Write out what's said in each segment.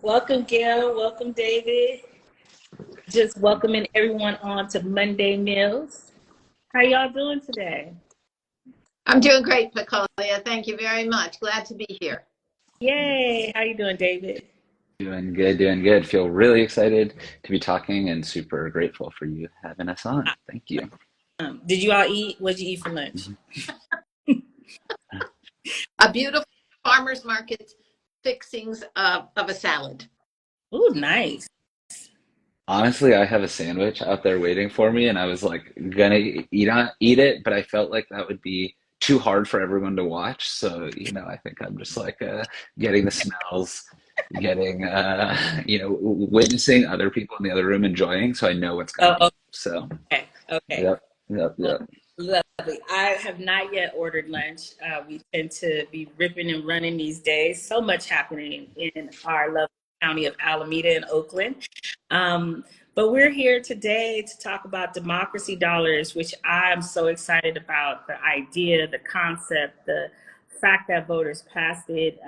Welcome, Gail. Welcome, David. Just welcoming everyone on to Monday Meals. How y'all doing today? I'm doing great, Pacolia. Thank you very much. Glad to be here. Yay! How you doing, David? Doing good, doing good. Feel really excited to be talking and super grateful for you having us on. Thank you. Did you all eat? What did you eat for lunch? A beautiful farmer's market fixings of a salad. Ooh, nice. Honestly, I have a sandwich out there waiting for me, and I was like gonna eat it, but I felt like that would be too hard for everyone to watch. So, I think I'm just like getting the smells, getting witnessing other people in the other room enjoying, so I know what's Oh, coming. So, okay. Okay. yep, yep, Well, yep. lovely. I have not yet ordered lunch. We tend to be ripping and running these days. So much happening in our lovely county of Alameda and Oakland. But we're here today to talk about democracy dollars, which I'm so excited about the idea, the concept, the fact that voters passed it,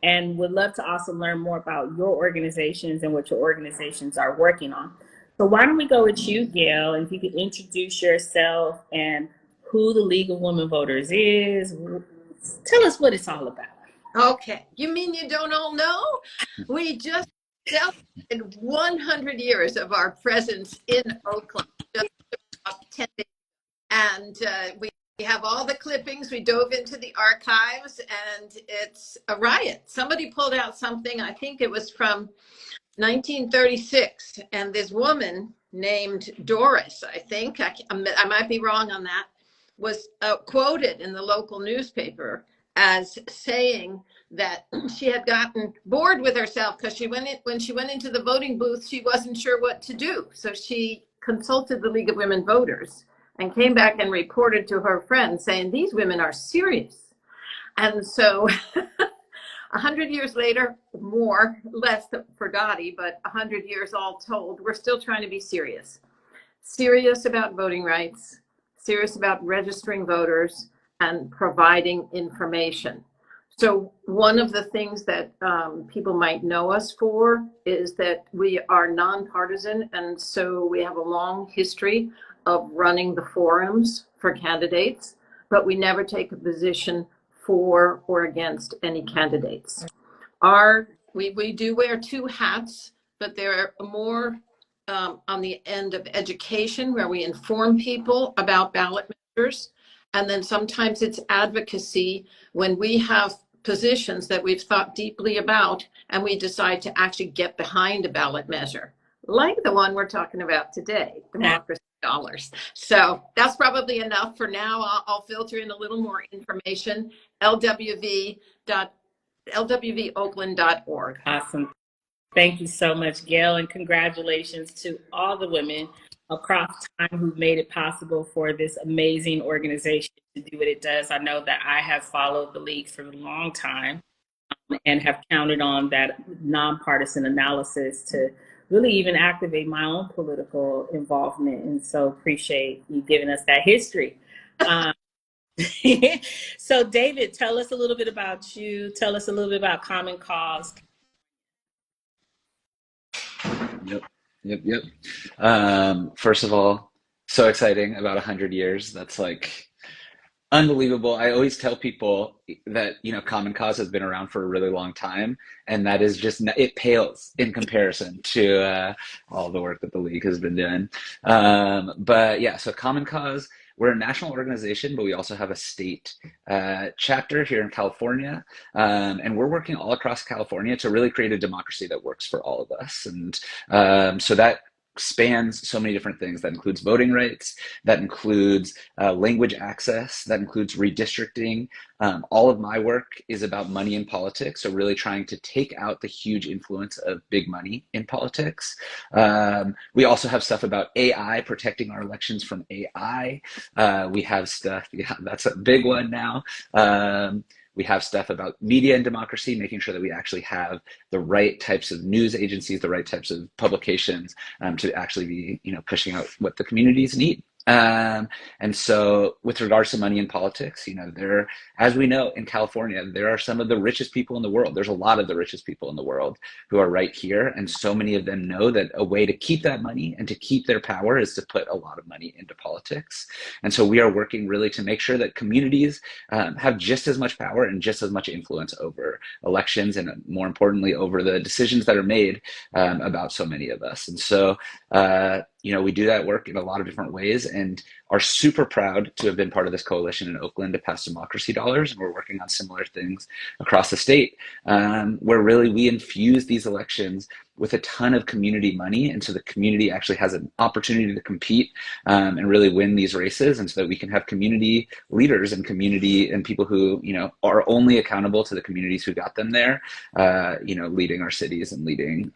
and would love to also learn more about your organizations and what your organizations are working on. So why don't we go with you, Gail, and if you could introduce yourself and who the League of Women Voters is. Tell us what it's all about. Okay. You mean you don't all know? We just celebrated 100 years of our presence in Oakland, just about 10 days. And we have all the clippings. We dove into the archives, and it's a riot. Somebody pulled out something, I think it was from 1936, and this woman named Doris, I think, I might be wrong on that, was quoted in the local newspaper as saying that she had gotten bored with herself because when she went into the voting booth, she wasn't sure what to do. So she consulted the League of Women Voters and came back and reported to her friends saying, these women are serious. And so 100 years later, less for Dottie, but 100 years all told, we're still trying to be serious. Serious about voting rights, serious about registering voters, and providing information. So one of the things that people might know us for is that we are nonpartisan, and so we have a long history of running the forums for candidates, but we never take a position for or against any candidates. We do wear two hats, but they're more on the end of education, where we inform people about ballot measures. And then sometimes it's advocacy when we have positions that we've thought deeply about and we decide to actually get behind a ballot measure, like the one we're talking about today, democracy dollars. So that's probably enough for now. I'll filter in a little more information. LWVOakland.org. Awesome. Thank you so much, Gail, and congratulations to all the women across time who've made it possible for this amazing organization to do what it does. I know that I have followed the League for a long time and have counted on that nonpartisan analysis to really even activate my own political involvement. And so appreciate you giving us that history. So David, tell us a little bit about you. Tell us a little bit about Common Cause. Yep. First of all, so exciting about 100 years. That's like unbelievable. I always tell people that, Common Cause has been around for a really long time, and that is just, it pales in comparison to all the work that the League has been doing. But yeah, so Common Cause, we're a national organization, but we also have a state chapter here in California. And we're working all across California to really create a democracy that works for all of us. And so that spans so many different things. That includes voting rights, that includes language access, that includes redistricting. All of my work is about money in politics, so really trying to take out the huge influence of big money in politics. We also have stuff about AI, protecting our elections from AI. We have stuff, yeah, that's a big one now. We have stuff about media and democracy, making sure that we actually have the right types of news agencies, the right types of publications to actually be, pushing out what the communities need. And so with regards to money in politics, there, as we know in California, there are some of the richest people in the world. There's a lot of the richest people in the world who are right here. And so many of them know that a way to keep that money and to keep their power is to put a lot of money into politics. And so we are working really to make sure that communities have just as much power and just as much influence over elections, and more importantly, over the decisions that are made about so many of us. And so, we do that work in a lot of different ways, and are super proud to have been part of this coalition in Oakland to pass democracy dollars. And we're working on similar things across the state, where really we infuse these elections with a ton of community money. And so the community actually has an opportunity to compete and really win these races. And so that we can have community leaders and community and people who, are only accountable to the communities who got them there, leading our cities and leading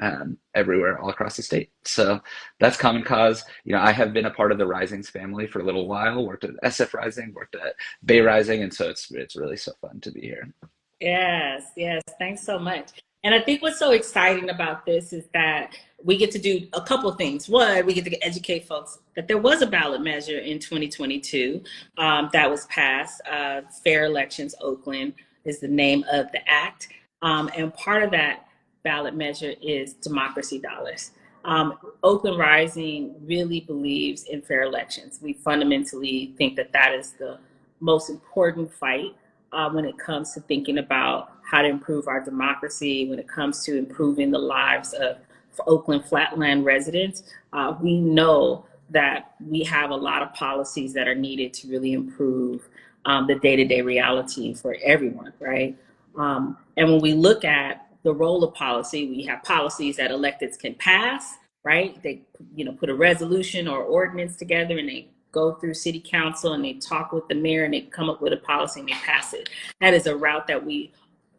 everywhere all across the state. So that's Common Cause. I have been a part of the Risings family for a little while, worked at SF Rising, worked at Bay Rising. And so it's really so fun to be here. Yes, yes. Thanks so much. And I think what's so exciting about this is that we get to do a couple of things. One, we get to educate folks that there was a ballot measure in 2022 that was passed. Fair Elections Oakland is the name of the act. And part of that ballot measure is democracy dollars. Oakland Rising really believes in fair elections. We fundamentally think that that is the most important fight when it comes to thinking about how to improve our democracy, when it comes to improving the lives of Oakland Flatland residents. We know that we have a lot of policies that are needed to really improve the day-to-day reality for everyone, right? And when we look at the role of policy, we have policies that electeds can pass, right? They, put a resolution or ordinance together and they go through city council and they talk with the mayor and they come up with a policy and they pass it. That is a route that we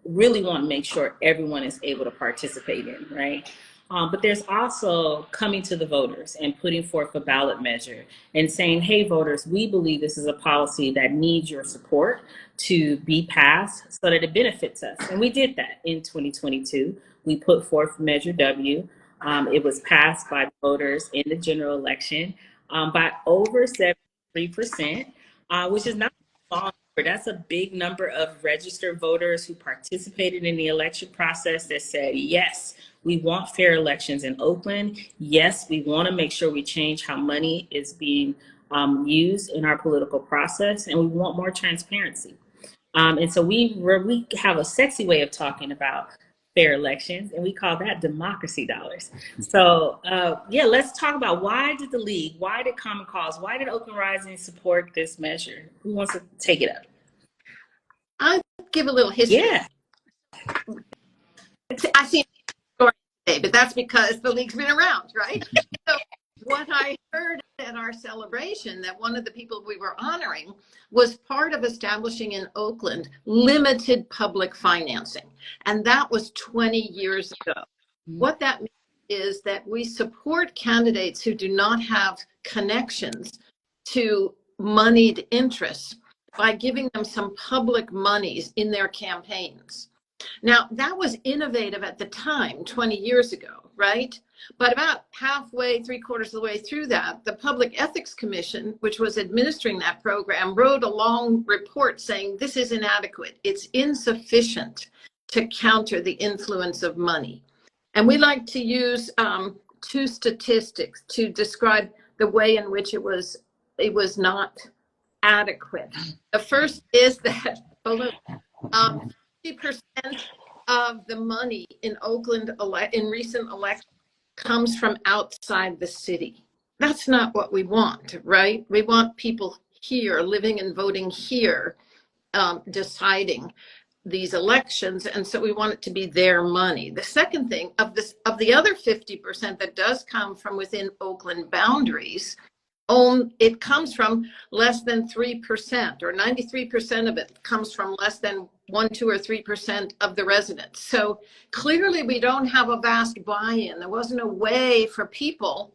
really want to make sure everyone is able to participate in, right? But there's also coming to the voters and putting forth a ballot measure and saying, hey, voters, we believe this is a policy that needs your support to be passed so that it benefits us. And we did that in 2022. We put forth Measure W. It was passed by voters in the general election by over 73%, which is not a small number. That's a big number of registered voters who participated in the election process that said, yes, we want fair elections in Oakland. Yes, we want to make sure we change how money is being used in our political process, and we want more transparency. And so we have a sexy way of talking about fair elections, and we call that democracy dollars. So let's talk about why did Common Cause, why did Oakland Rising support this measure? Who wants to take it up? I'll give a little history. Yeah. I see a story today, but that's because the league's been around, right? So what I heard at our celebration, that one of the people we were honoring was part of establishing in Oakland limited public financing. And that was 20 years ago. What that means is that we support candidates who do not have connections to moneyed interests by giving them some public monies in their campaigns. Now, that was innovative at the time, 20 years ago, right? But about halfway, 3/4 of the way through that, the Public Ethics Commission, which was administering that program, wrote a long report saying this is inadequate. It's insufficient to counter the influence of money. And we like to use two statistics to describe the way in which it was not adequate. The first is that 50% of the money in Oakland in recent elections comes from outside the city. That's not what we want, right? We want people here living and voting here deciding these elections, and so we want it to be their money. The second thing, of the other 50% that does come from within Oakland boundaries, it comes from less than 3%, or 93% of it comes from less than 1, 2, or 3% of the residents. So clearly we don't have a vast buy-in. There wasn't a way for people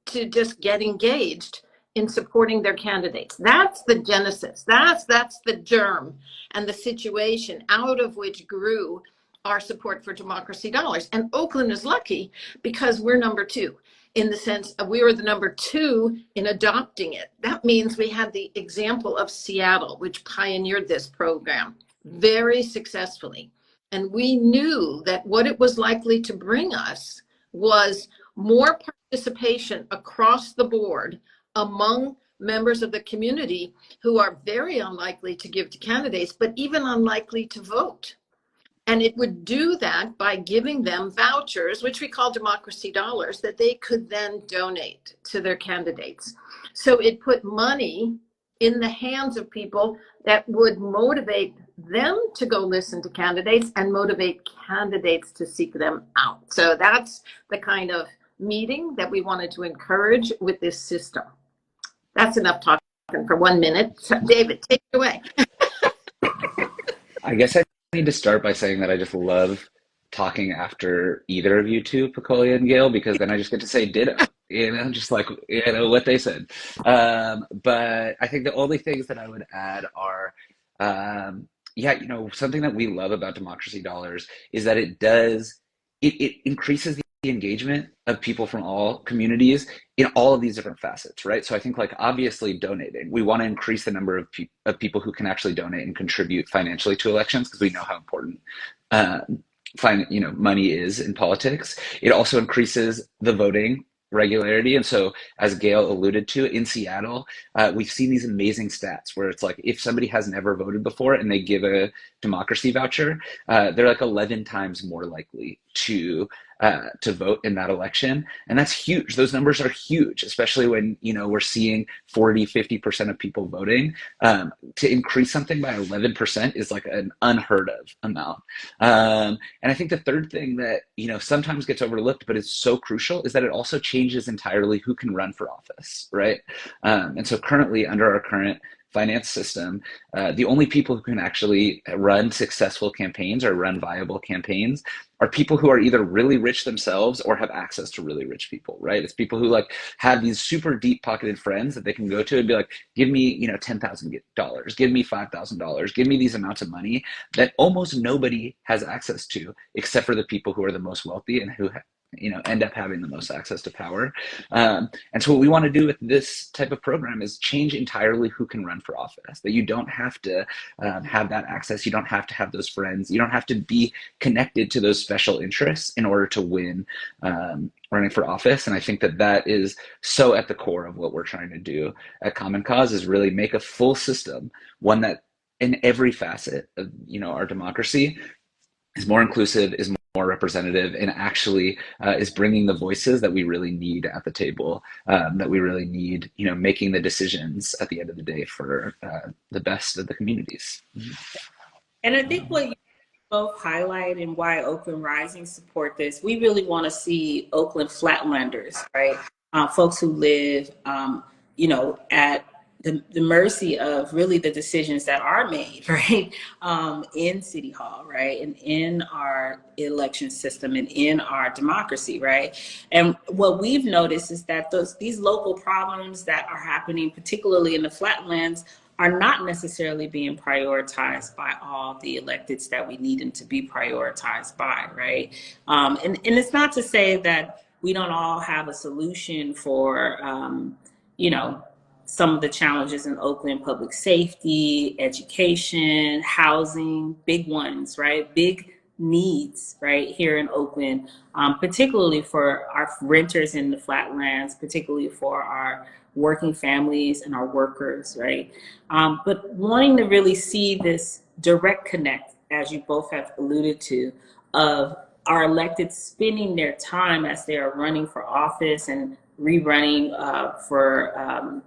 to just get engaged in supporting their candidates. That's the genesis. That's the germ and the situation out of which grew our support for democracy dollars. And Oakland is lucky because we're number 2. in the sense of we were the number 2 in adopting it. That means we had the example of Seattle, which pioneered this program very successfully. And we knew that what it was likely to bring us was more participation across the board among members of the community who are very unlikely to give to candidates, but even unlikely to vote. And it would do that by giving them vouchers, which we call democracy dollars, that they could then donate to their candidates. So it put money in the hands of people that would motivate them to go listen to candidates and motivate candidates to seek them out. So that's the kind of meeting that we wanted to encourage with this system. That's enough talking for 1 minute. So David, take it away. I guess I need to start by saying that I just love talking after either of you two, Picolia and Gail, because then I just get to say ditto, just like, what they said. But I think the only things that I would add are, something that we love about democracy dollars is that it increases the engagement of people from all communities in all of these different facets, right? So I think, like, obviously donating, we want to increase the number of people who can actually donate and contribute financially to elections, because we know how important money is in politics. It also increases the voting regularity. And so, as Gail alluded to, in Seattle, we've seen these amazing stats where it's like, if somebody has never voted before and they give a democracy voucher, they're like 11 times more likely to vote in that election. And that's huge. Those numbers are huge, especially when, we're seeing 40-50% of people voting. To increase something by 11% is like an unheard of amount. And I think the third thing that, sometimes gets overlooked, but is so crucial, is that it also changes entirely who can run for office, right? And so currently, under our current finance system, the only people who can actually run successful campaigns or run viable campaigns are people who are either really rich themselves or have access to really rich people, right? It's people who like have these super deep pocketed friends that they can go to and be like, give me, $10,000, give me $5,000, give me these amounts of money that almost nobody has access to, except for the people who are the most wealthy and who end up having the most access to power. And so what we want to do with this type of program is change entirely who can run for office, that you don't have to have that access. You don't have to have those friends. You don't have to be connected to those special interests in order to win running for office. And I think that is so at the core of what we're trying to do at Common Cause, is really make a full system, one that in every facet of our democracy is more inclusive, is more representative, and actually is bringing the voices that we really need at the table, that we really need, making the decisions at the end of the day for the best of the communities. And I think what you both highlight and why Oakland Rising support this, we really want to see Oakland flatlanders, right? Folks who live, at the mercy of really the decisions that are made, right, in City Hall, right, and in our election system and in our democracy, right. And what we've noticed is that these local problems that are happening, particularly in the flatlands, are not necessarily being prioritized by all the electeds that we need them to be prioritized by, right. And it's not to say that we don't all have a solution for, some of the challenges in Oakland: public safety, education, housing, big ones, right? Big needs, right, here in Oakland, particularly for our renters in the flatlands, particularly for our working families and our workers, right? But wanting to really see this direct connect, as you both have alluded to, of our electeds spending their time as they are running for office and rerunning for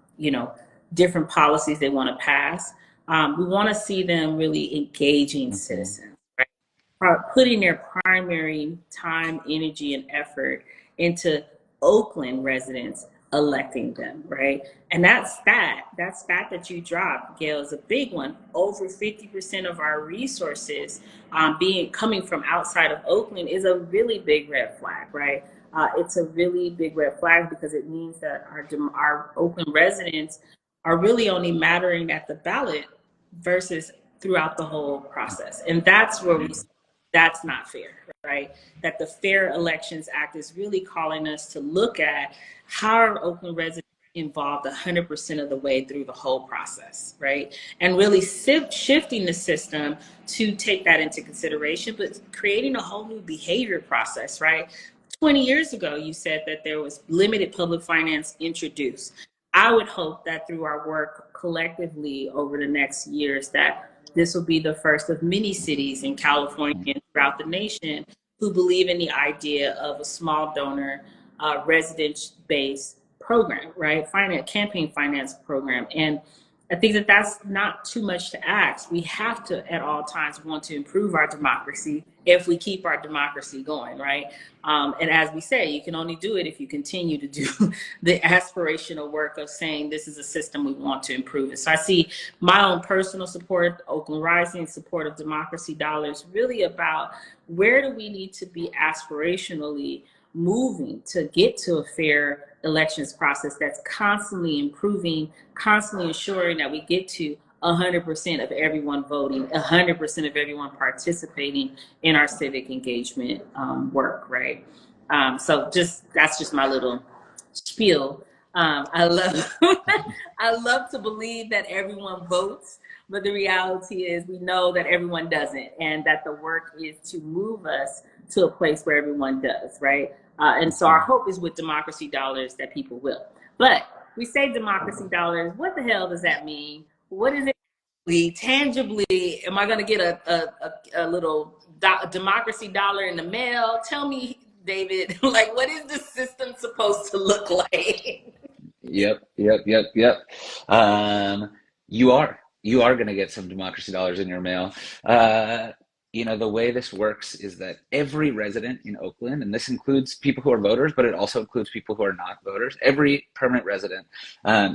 different policies they want to pass. We want to see them really engaging citizens, right? Putting their primary time, energy, and effort into Oakland residents electing them, right? And that stat that you dropped, Gail, is a big one. Over 50% of our resources coming from outside of Oakland is a really big red flag, right? It's a really big red flag because it means that our Oakland residents are really only mattering at the ballot versus throughout the whole process. And that's where we That's not fair, right? That the Fair Elections Act is really calling us to look at how are Oakland residents involved 100% of the way through the whole process, right? And really shifting the system to take that into consideration, but creating a whole new behavior process, right? 20 years ago, you said that there was limited public finance introduced. I would hope that through our work collectively over the next years, that this will be the first of many cities in California and throughout the nation who believe in the idea of a small donor residence-based program, right? Campaign finance program. And I think that that's not too much to ask. We have to, at all times, want to improve our democracy if we keep our democracy going, right? And as we say, you can only do it if you continue to do the aspirational work of saying this is a system we want to improve it. So I see my own personal support, Oakland Rising support of Democracy Dollars, really about where do we need to be aspirationally moving to get to a fair elections process that's constantly improving, constantly ensuring that we get to 100% of everyone voting, 100% of everyone participating in our civic engagement work, right? So that's just my little spiel. I love I love to believe that everyone votes, but the reality is we know that everyone doesn't, and that the work is to move us to a place where everyone does, right? And so our hope is with Democracy Dollars that people will. But we say Democracy Dollars, what the hell does that mean? What is it tangibly? Am I going to get a little Democracy Dollar in the mail? Tell me, David, like, what is the system supposed to look like? Yep. You are going to get some Democracy Dollars in your mail. The way this works is that every resident in Oakland, and this includes people who are voters, but it also includes people who are not voters, every permanent resident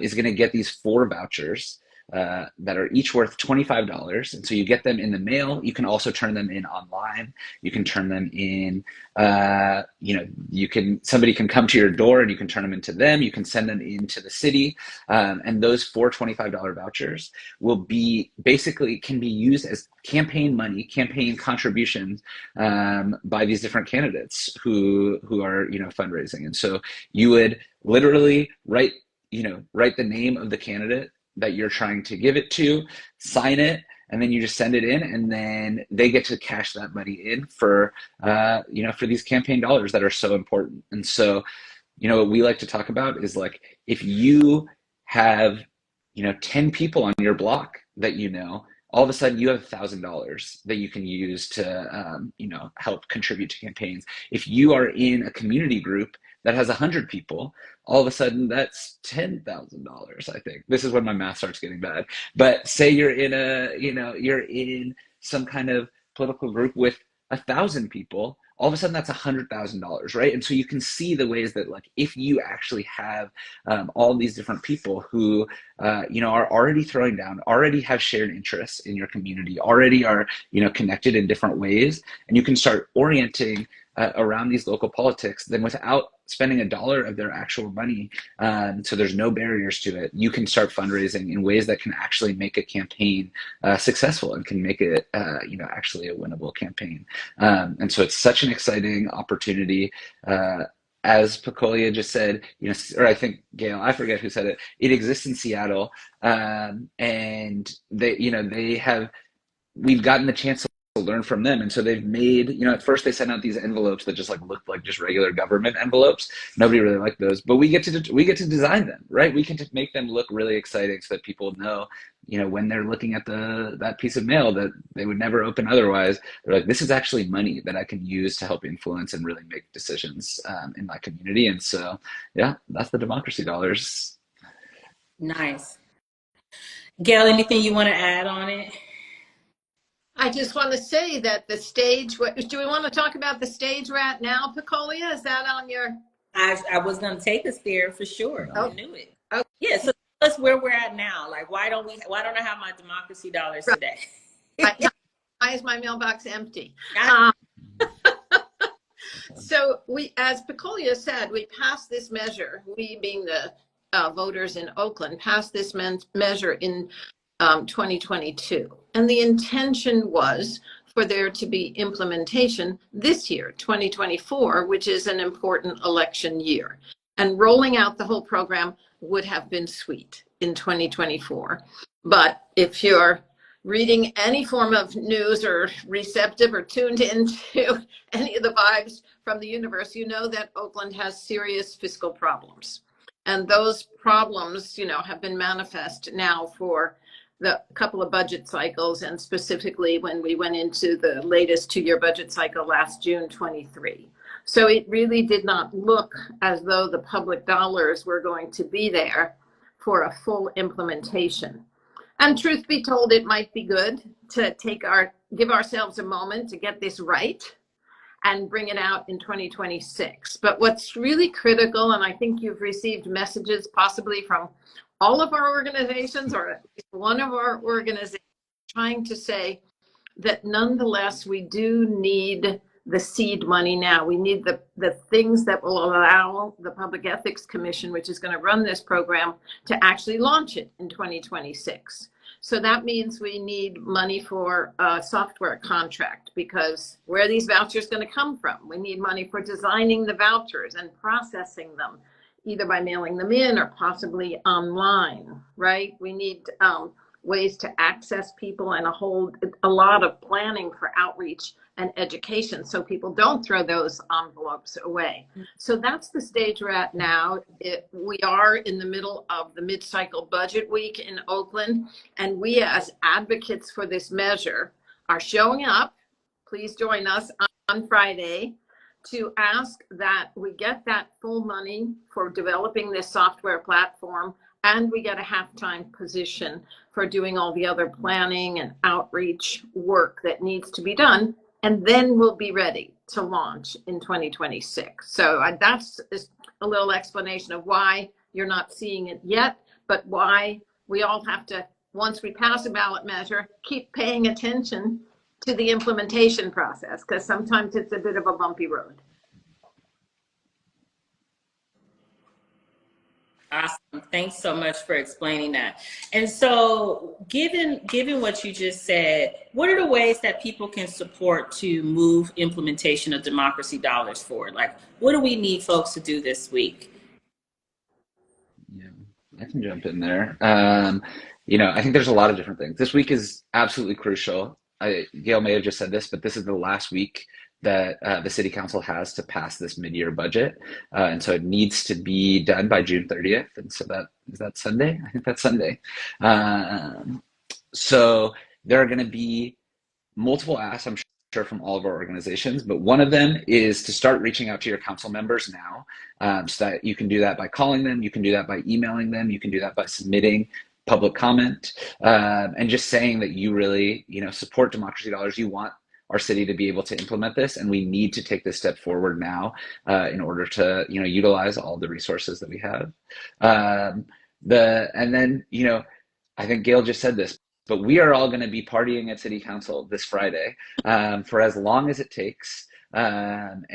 is going to get these 4 vouchers that are each worth $25. And so you get them in the mail. You can also turn them in online. You can turn them in, somebody can come to your door and you can turn them into them. You can send them into the city. And those 4 $25 vouchers can be used as campaign money, campaign contributions by these different candidates who are, fundraising. And so you would literally write the name of the candidate that you're trying to give it to, sign it, and then you just send it in, and then they get to cash that money in for these campaign dollars that are so important. And so, what we like to talk about is, like, if you have, 10 people on your block that all of a sudden you have $1,000 that you can use to, help contribute to campaigns. If you are in a community group that has 100 people, all of a sudden that's $10,000, I think. This is when my math starts getting bad. But say you're in some kind of political group with 1,000 people, all of a sudden that's $100,000, right? And so you can see the ways that, like, if you actually have all these different people who, are already throwing down, already have shared interests in your community, already are, connected in different ways, and you can start orienting around these local politics, then without spending $1 of their actual money, so there's no barriers to it, you can start fundraising in ways that can actually make a campaign successful and can make it, actually a winnable campaign. And so it's such an exciting opportunity. As Pacolia just said, or I think Gail, I forget who said it, it exists in Seattle, and we've gotten the chance to learn from them. And so they've made, at first they sent out these envelopes that just looked like just regular government envelopes. Nobody really liked those, but we get to design them, right? We can just make them look really exciting so that people know, when they're looking at that piece of mail that they would never open otherwise, they're like, this is actually money that I can use to help influence and really make decisions in my community. And so, yeah, that's the Democracy Dollars. Nice. Gail, anything you want to add on it? I just want to say that the stage, do we want to talk about the stage we're at now, Pacolia? Is that on your? I was going to take us there for sure. Oh. I knew it. Okay. Yeah, so tell us where we're at now. Like, why don't I have my Democracy Dollars today? Why is my mailbox empty? So as Pacolia said, we passed this measure, we being the voters in Oakland, passed this measure in 2022. And the intention was for there to be implementation this year, 2024, which is an important election year. And rolling out the whole program would have been sweet in 2024. But if you're reading any form of news or receptive or tuned into any of the vibes from the universe, you know that Oakland has serious fiscal problems. And those problems, have been manifest now for the couple of budget cycles, and specifically when we went into the latest 2-year budget cycle last June 23. So it really did not look as though the public dollars were going to be there for a full implementation. And truth be told, it might be good to give ourselves a moment to get this right and bring it out in 2026. But what's really critical, and I think you've received messages possibly from all of our organizations, or at least one of our organizations, trying to say that nonetheless, we do need the seed money now. We need the things that will allow the Public Ethics Commission, which is going to run this program, to actually launch it in 2026. So that means we need money for a software contract, because where are these vouchers going to come from? We need money for designing the vouchers and processing them, either by mailing them in or possibly online, right? We need ways to access people and a lot of planning for outreach and education so people don't throw those envelopes away. So that's the stage we're at now. We are in the middle of the mid-cycle budget week in Oakland, and we as advocates for this measure are showing up. Please join us on Friday to ask that we get that full money for developing this software platform, and we get a half-time position for doing all the other planning and outreach work that needs to be done. And then we'll be ready to launch in 2026. So that's a little explanation of why you're not seeing it yet, but why we all have to, once we pass a ballot measure, keep paying attention to the implementation process, because sometimes it's a bit of a bumpy road. Awesome. Thanks so much for explaining that. And so given what you just said, what are the ways that people can support to move implementation of democracy dollars forward? Like, what do we need folks to do this week? Yeah, I can jump in there. I think there's a lot of different things. This week is absolutely crucial. Gail may have just said this, but this is the last week that the city council has to pass this mid-year budget. And so it needs to be done by June 30th. And so is that Sunday? I think that's Sunday. So there are going to be multiple asks, I'm sure, from all of our organizations, but one of them is to start reaching out to your council members now, so that you can do that by calling them, you can do that by emailing them, you can do that by submitting public comment, and just saying that you really, support democracy dollars. You want our city to be able to implement this, and we need to take this step forward now in order to, utilize all the resources that we have. And then, I think Gail just said this, but we are all going to be partying at City Council this Friday for as long as it takes. And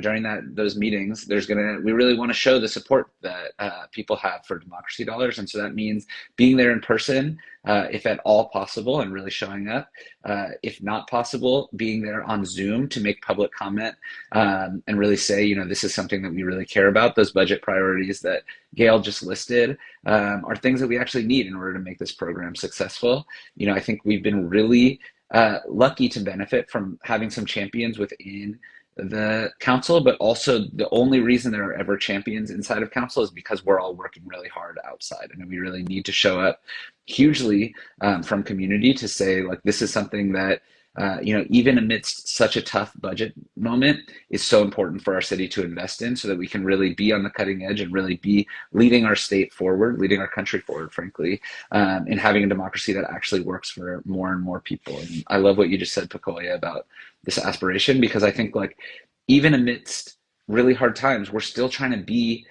during those meetings, we really want to show the support that people have for democracy dollars, and so that means being there in person, if at all possible, and really showing up. If not possible, being there on Zoom to make public comment and really say, this is something that we really care about. Those budget priorities that Gail just listed are things that we actually need in order to make this program successful. I think we've been really lucky to benefit from having some champions within the council, but also the only reason there are ever champions inside of council is because we're all working really hard outside. And we really need to show up hugely from community to say, like, this is something that even amidst such a tough budget moment, is so important for our city to invest in, so that we can really be on the cutting edge and really be leading our state forward, leading our country forward, frankly, in having a democracy that actually works for more and more people. And I love what you just said, Pacoya, about this aspiration, because I think, like, even amidst really hard times, we're still trying to be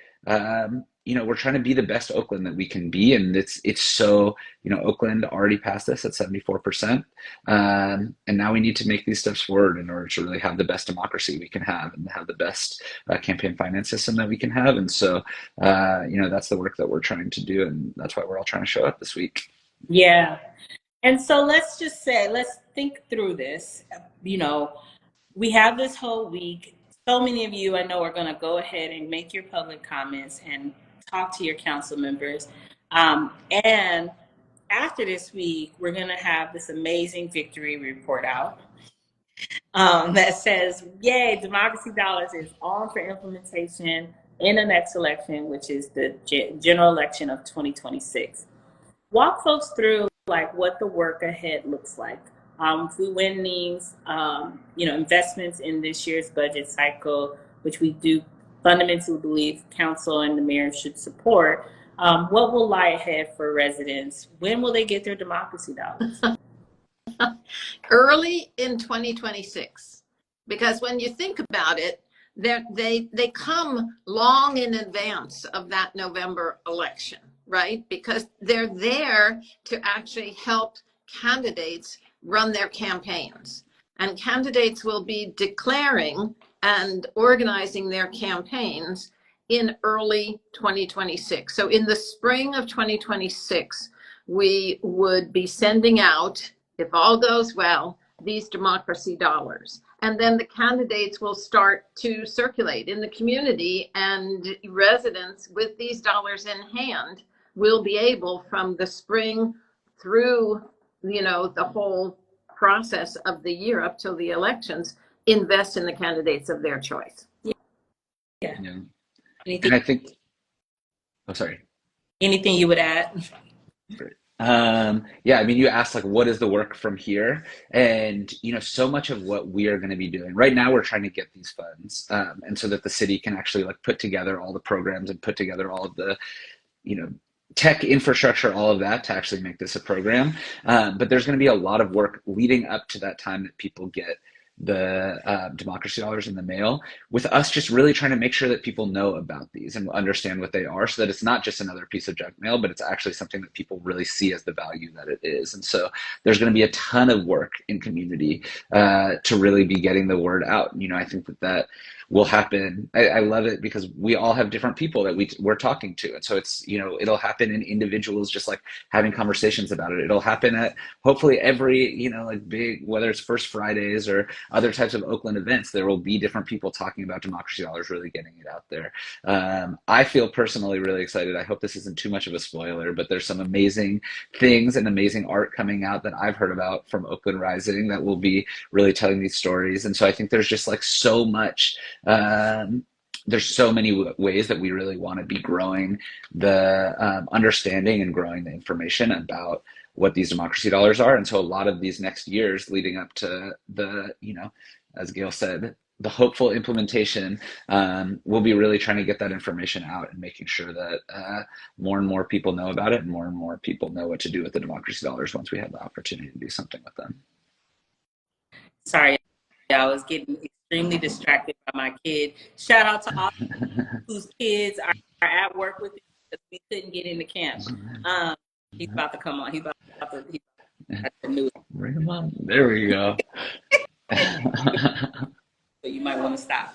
we're trying to be the best Oakland that we can be. And it's so, Oakland already passed this at 74%. And now we need to make these steps forward in order to really have the best democracy we can have and have the best campaign finance system that we can have. And so, that's the work that we're trying to do. And that's why we're all trying to show up this week. Yeah. And so let's just say, let's think through this. You know, we have this whole week. So many of you I know are going to go ahead and make your public comments and talk to your council members. And after this week, we're going to have this amazing victory report out that says, yay, democracy dollars is on for implementation in the next election, which is the general election of 2026. Walk folks through like what the work ahead looks like. If we win these, investments in this year's budget cycle, which we do fundamentally believe council and the mayor should support, what will lie ahead for residents? When will they get their democracy dollars? Early in 2026, because when you think about it, they come long in advance of that November election, right? Because they're there to actually help candidates run their campaigns. And candidates will be declaring and organizing their campaigns in early 2026. So in the spring of 2026, we would be sending out, if all goes well, these democracy dollars. And then the candidates will start to circulate in the community, and residents with these dollars in hand will be able, from the spring through, the whole process of the year up till the elections, invest in the candidates of their choice. Yeah. Yeah. Anything, And I think, oh, sorry. anything you would add? Yeah, I mean, you asked like, what is the work from here? And, so much of what we are going to be doing right now, we're trying to get these funds, and so that the city can actually like put together all the programs and put together all of the, tech infrastructure, all of that to actually make this a program. But there's going to be a lot of work leading up to that time that people get the democracy dollars in the mail, with us just really trying to make sure that people know about these and understand what they are, so that it's not just another piece of junk mail, but it's actually something that people really see as the value that it is. And so there's going to be a ton of work in community to really be getting the word out. I think that will happen. I love it because we all have different people that we're talking to. And so it's, it'll happen in individuals just like having conversations about it. It'll happen at hopefully every, like big, whether it's First Fridays or other types of Oakland events, there will be different people talking about democracy dollars, really getting it out there. I feel personally really excited. I hope this isn't too much of a spoiler, but there's some amazing things and amazing art coming out that I've heard about from Oakland Rising that will be really telling these stories. And so I think there's just like so much, there's so many ways that we really want to be growing the understanding and growing the information about what these democracy dollars are. And so a lot of these next years leading up to the, as Gail said, the hopeful implementation, we'll be really trying to get that information out and making sure that more and more people know about it, and more people know what to do with the democracy dollars once we have the opportunity to do something with them. Sorry, I was getting extremely distracted by my kid. Shout out to all whose kids are at work with me because we couldn't get into camp. He's about to come on. He's about to Bring him on. There we go. So you might want to stop.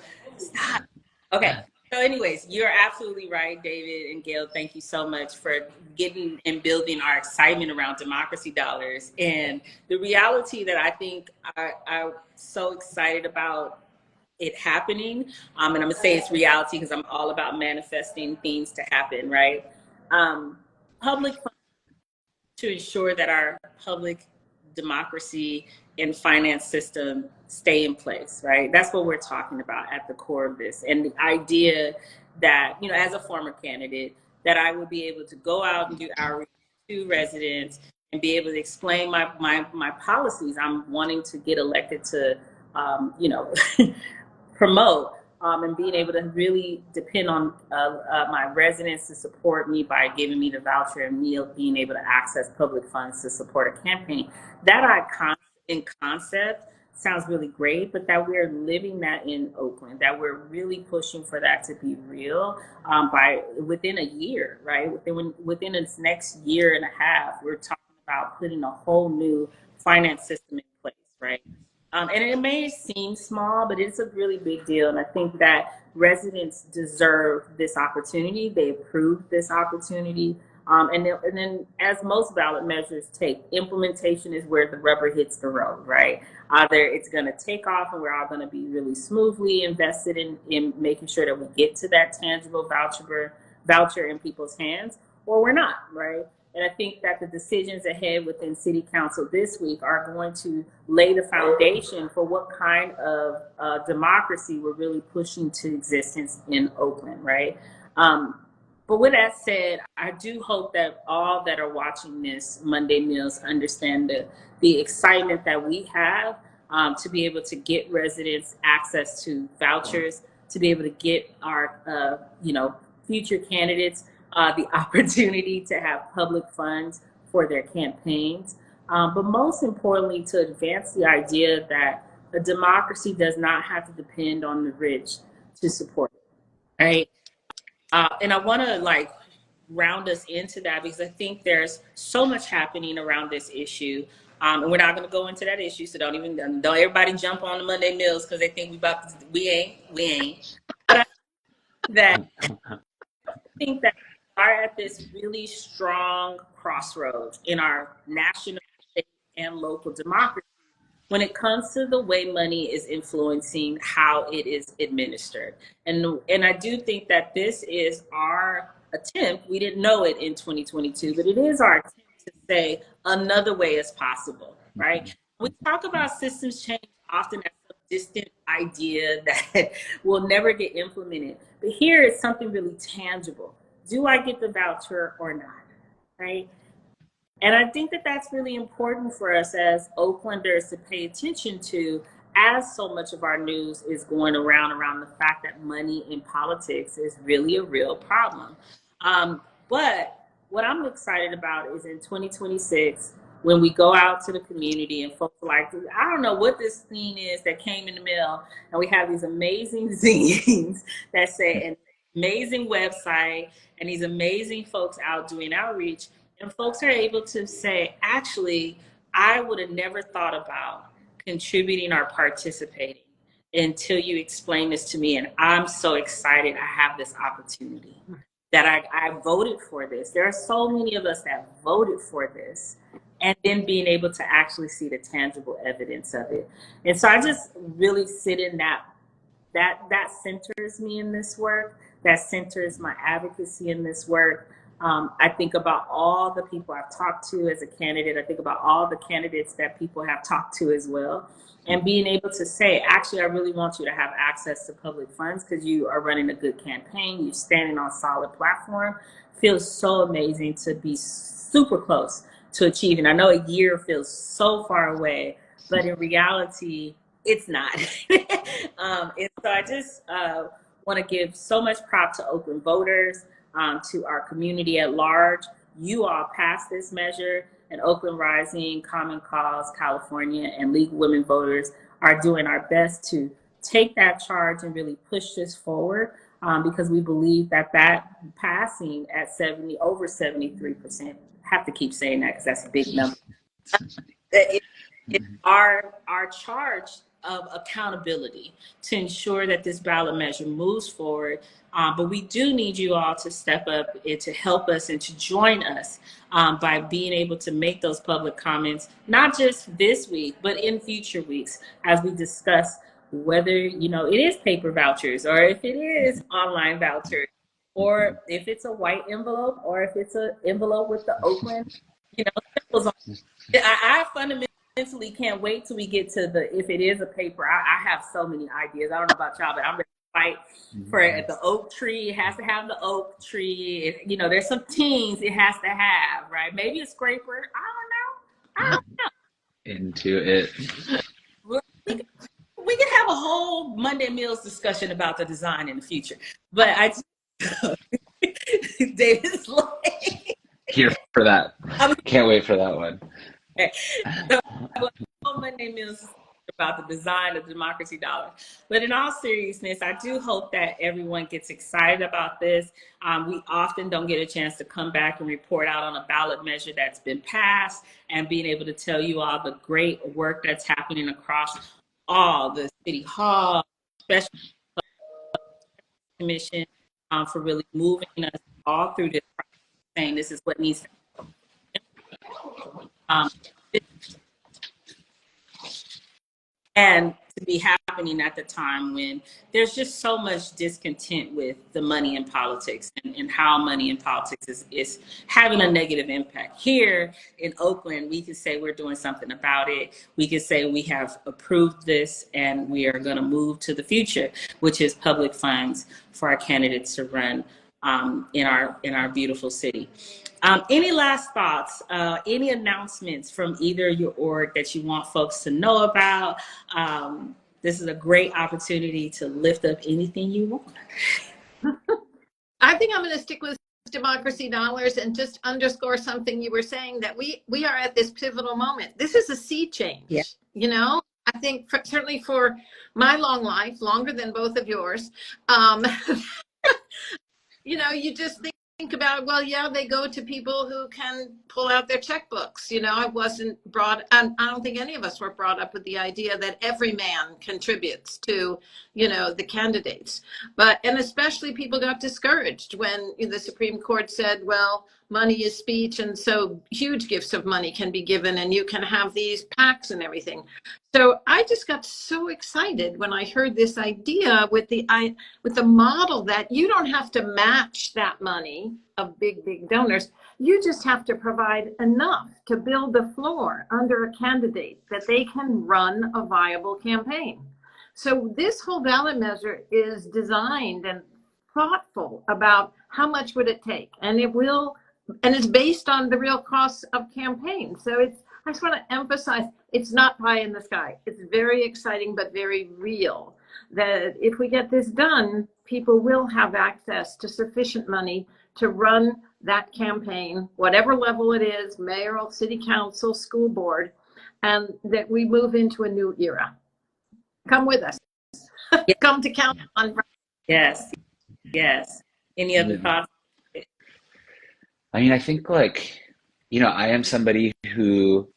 Okay. So anyways, you're absolutely right, David and Gail. Thank you so much for getting and building our excitement around democracy dollars. And the reality that I think I'm so excited about it happening, and I'm going to say it's reality because I'm all about manifesting things to happen, right? Public to ensure that our public democracy and finance system stay in place, right? That's what we're talking about at the core of this. And the idea that, as a former candidate, that I would be able to go out and do outreach to residents and be able to explain my policies I'm wanting to get elected to, promote, and being able to really depend on my residents to support me by giving me the voucher and me being able to access public funds to support a campaign. That in concept sounds really great, but that we're living that in Oakland, that we're really pushing for that to be real by within a year, right? Within this next year and a half, we're talking about putting a whole new finance system in place, right? And it may seem small, but it's a really big deal. And I think that residents deserve this opportunity. They approved this opportunity. And then, as most ballot measures take, implementation is where the rubber hits the road, right? Either it's going to take off and we're all going to be really smoothly invested in making sure that we get to that tangible voucher in people's hands, or we're not, right? And I think that the decisions ahead within City Council this week are going to lay the foundation for what kind of democracy we're really pushing to existence in Oakland, right? But with that said, I do hope that all that are watching this Monday Meals understand the excitement that we have to be able to get residents access to vouchers, to be able to get our future candidates the opportunity to have public funds for their campaigns. But most importantly, to advance the idea that a democracy does not have to depend on the rich to support it, right? And I want to round us into that because I think there's so much happening around this issue. And we're not going to go into that issue, so don't everybody jump on the Monday Meals because they think we ain't. But I think that we are at this really strong crossroads in our national, state, and local democracy when it comes to the way money is influencing how it is administered. And I do think that this is our attempt. We didn't know it in 2022, but it is our attempt to say another way is possible, right? We talk about systems change often as a distant idea that will never get implemented. But here is something really tangible. Do I get the voucher or not, right? And I think that that's really important for us as Oaklanders to pay attention to, as so much of our news is going around the fact that money in politics is really a real problem. But what I'm excited about is in 2026, when we go out to the community and folks are like, I don't know what this thing is that came in the mail, and we have these amazing zines that say an amazing website and these amazing folks out doing outreach. And folks are able to say, actually, I would have never thought about contributing or participating until you explain this to me. And I'm so excited I have this opportunity, that I voted for this. There are so many of us that voted for this, and then being able to actually see the tangible evidence of it. And so I just really sit in that centers me in this work, that centers my advocacy in this work. I think about all the people I've talked to as a candidate. I think about all the candidates that people have talked to as well. And being able to say, actually, I really want you to have access to public funds because you are running a good campaign. You're standing on a solid platform. Feels so amazing to be super close to achieving. I know a year feels so far away, but in reality, it's not. And so I just want to give so much prop to Oakland voters, to our community at large. You all passed this measure, and Oakland Rising, Common Cause, California, and League of Women Voters are doing our best to take that charge and really push this forward, because we believe that passing at over 73%, have to keep saying that because that's a big number. It's our charge of accountability to ensure that this ballot measure moves forward. But we do need you all to step up and to help us and to join us by being able to make those public comments, not just this week, but in future weeks, as we discuss whether, it is paper vouchers or if it is online vouchers, or if it's a white envelope, or if it's an envelope with the Oakland, symbols on it. I fundamentally can't wait till we get to if it is a paper. I have so many ideas. I don't know about y'all, but I'm ready to fight for the oak tree. It has to have the oak tree. There's some teams it has to have, right? Maybe a scraper. I don't know. Into it. We can have a whole Monday Meals discussion about the design in the future. But David's like here for that. Can't wait for that one. So, Monday Meals about the design of Democracy Dollar. But in all seriousness, I do hope that everyone gets excited about this. We often don't get a chance to come back and report out on a ballot measure that's been passed, and being able to tell you all the great work that's happening across all the City Hall, Special Commission, for really moving us all through this process. saying this is what needs to um, and to be happening at the time when there's just so much discontent with the money in politics and how money in politics is having a negative impact. Here in Oakland, we can say we're doing something about it. We can say we have approved this and we are going to move to the future, which is public funds for our candidates to run in our beautiful city. Any last thoughts? Any announcements from either your org that you want folks to know about? This is a great opportunity to lift up anything you want. I think I'm going to stick with democracy dollars and just underscore something you were saying, that we are at this pivotal moment. This is a sea change. Yeah. You know, I think certainly for my long life, longer than both of yours, you know, you just think about, well, yeah, they go to people who can pull out their checkbooks. You know, I wasn't brought, I don't think any of us were brought up with the idea that every man contributes to, you know, the candidates. And especially people got discouraged when the Supreme Court said, well, money is speech, and so huge gifts of money can be given and you can have these PACs and everything. So I just got so excited when I heard this idea with the model that you don't have to match that money of big donors. You just have to provide enough to build the floor under a candidate that they can run a viable campaign. So this whole ballot measure is designed and thoughtful about how much would it take, and it's based on the real costs of campaign. So I just want to emphasize, it's not pie in the sky. It's very exciting, but very real, that if we get this done, people will have access to sufficient money to run that campaign, whatever level it is, mayoral, city council, school board, and that we move into a new era. Come with us. Yeah. Come to count on. Yes. Any other thoughts? I mean, I think I am somebody who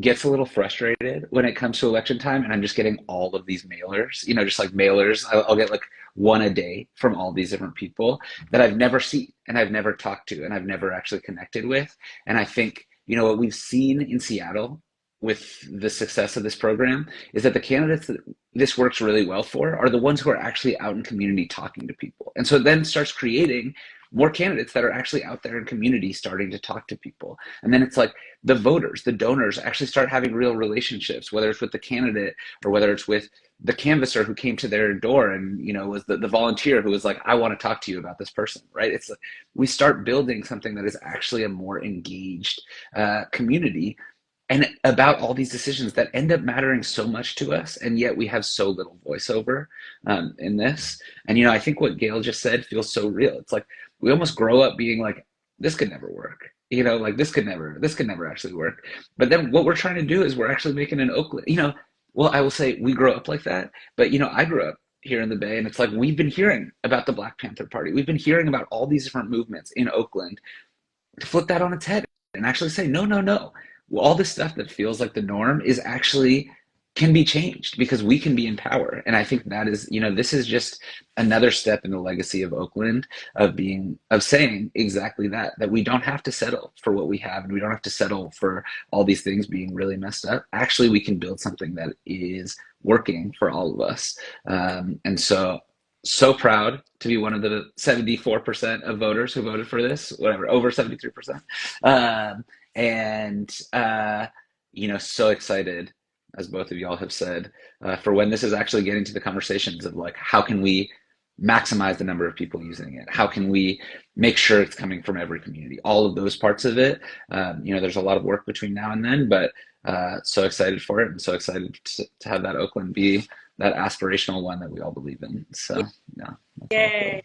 gets a little frustrated when it comes to election time, and I'm just getting all of these mailers, just like mailers. I'll get like one a day from all these different people that I've never seen and I've never talked to and I've never actually connected with. And I think, what we've seen in Seattle with the success of this program is that the candidates that this works really well for are the ones who are actually out in community talking to people. And so it then starts creating more candidates that are actually out there in community starting to talk to people. And then it's like the voters, the donors actually start having real relationships, whether it's with the candidate or whether it's with the canvasser who came to their door and, was the volunteer who was like, I want to talk to you about this person, right? It's like we start building something that is actually a more engaged community and about all these decisions that end up mattering so much to us, and yet we have so little voiceover in this. And I think what Gail just said feels so real. It's like we almost grow up being like, this could never work, like this could never actually work. But then what we're trying to do is we're actually making an Oakland, well, I will say we grow up like that, but I grew up here in the Bay, and it's like we've been hearing about the Black Panther Party. We've been hearing about all these different movements in Oakland. To flip that on its head and actually say, no. All this stuff that feels like the norm is actually can be changed because we can be in power. And I think that is, this is just another step in the legacy of Oakland of saying exactly that we don't have to settle for what we have, and we don't have to settle for all these things being really messed up. Actually, we can build something that is working for all of us. And so proud to be one of the 74% of voters who voted for this, whatever, over 73%. So excited, as both of y'all have said, for when this is actually getting to the conversations of like, how can we maximize the number of people using it? How can we make sure it's coming from every community? All of those parts of it. There's a lot of work between now and then, but so excited for it, and so excited to have that Oakland be that aspirational one that we all believe in. So, yeah. Yay.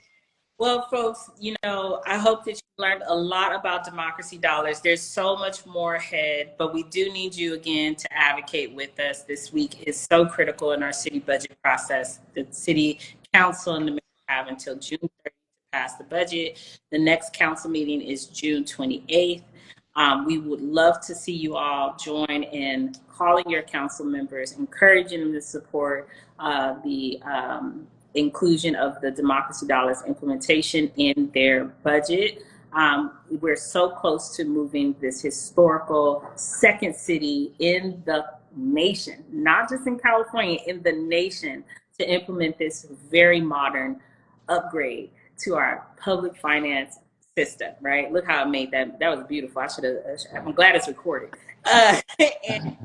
Well, folks, I hope that you learned a lot about democracy dollars. There's so much more ahead, but we do need you again to advocate with us. This week is so critical in our city budget process. The city council and the mayor have until June 30th to pass the budget. The next council meeting is June 28th. We would love to see you all join in calling your council members, encouraging them to support the inclusion of the democracy dollars implementation in their budget. We're so close to moving this historical second city in the nation, not just in California, in the nation, to implement this very modern upgrade to our public finance system, right? Look how I made that. That was beautiful. I'm glad it's recorded. And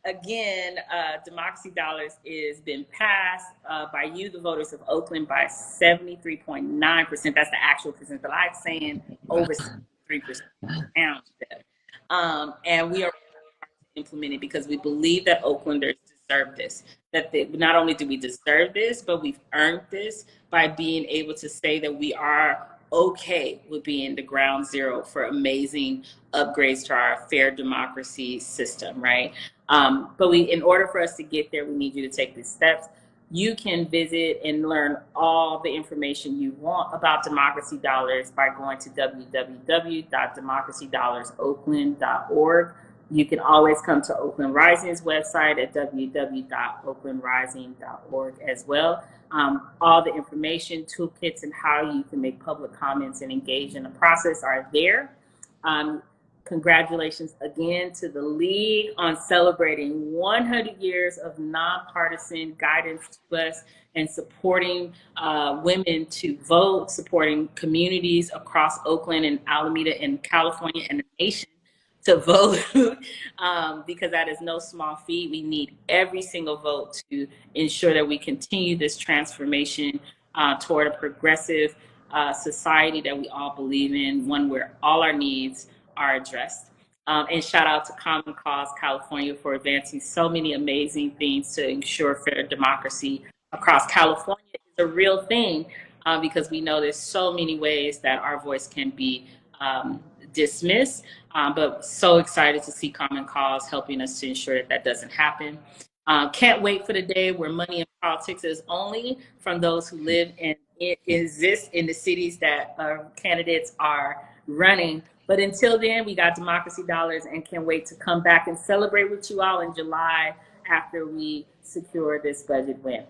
again, Democracy Dollars is been passed by you, the voters of Oakland, by 73.9%. That's the actual percent, but I'm saying over 73% township. And we are implemented because we believe that Oaklanders deserve this. Not only do we deserve this, but we've earned this by being able to say that we are okay with being the ground zero for amazing upgrades to our fair democracy system, right? But in order for us to get there, we need you to take these steps. You can visit and learn all the information you want about Democracy Dollars by going to www.democracydollars.oakland.org. You can always come to Oakland Rising's website at www.oaklandrising.org as well. All the information, toolkits, and how you can make public comments and engage in the process are there. Congratulations again to the League on celebrating 100 years of nonpartisan guidance to us and supporting women to vote, supporting communities across Oakland and Alameda and California and the nation to vote, because that is no small feat. We need every single vote to ensure that we continue this transformation toward a progressive society that we all believe in, one where all our needs are addressed. And shout out to Common Cause California for advancing so many amazing things to ensure fair democracy across California is a real thing, because we know there's so many ways that our voice can be dismissed, but so excited to see Common Cause helping us to ensure that that doesn't happen. Can't wait for the day where money in politics is only from those who live and exist in the cities that candidates are running. But until then, we got Democracy Dollars and can't wait to come back and celebrate with you all in July after we secure this budget win.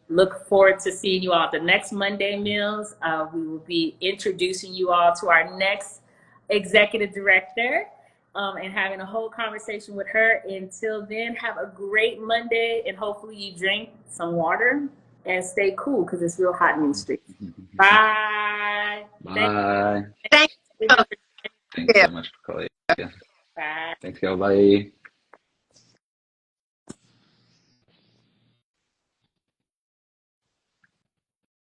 Look forward to seeing you all at the next Monday Meals. We will be introducing you all to our next executive director and having a whole conversation with her. Until then, have a great Monday, and hopefully you drink some water and stay cool because it's real hot in these streets. Bye. Bye. Thank you. Thanks so much for calling. Yeah. Bye. Thanks, Gail. Bye.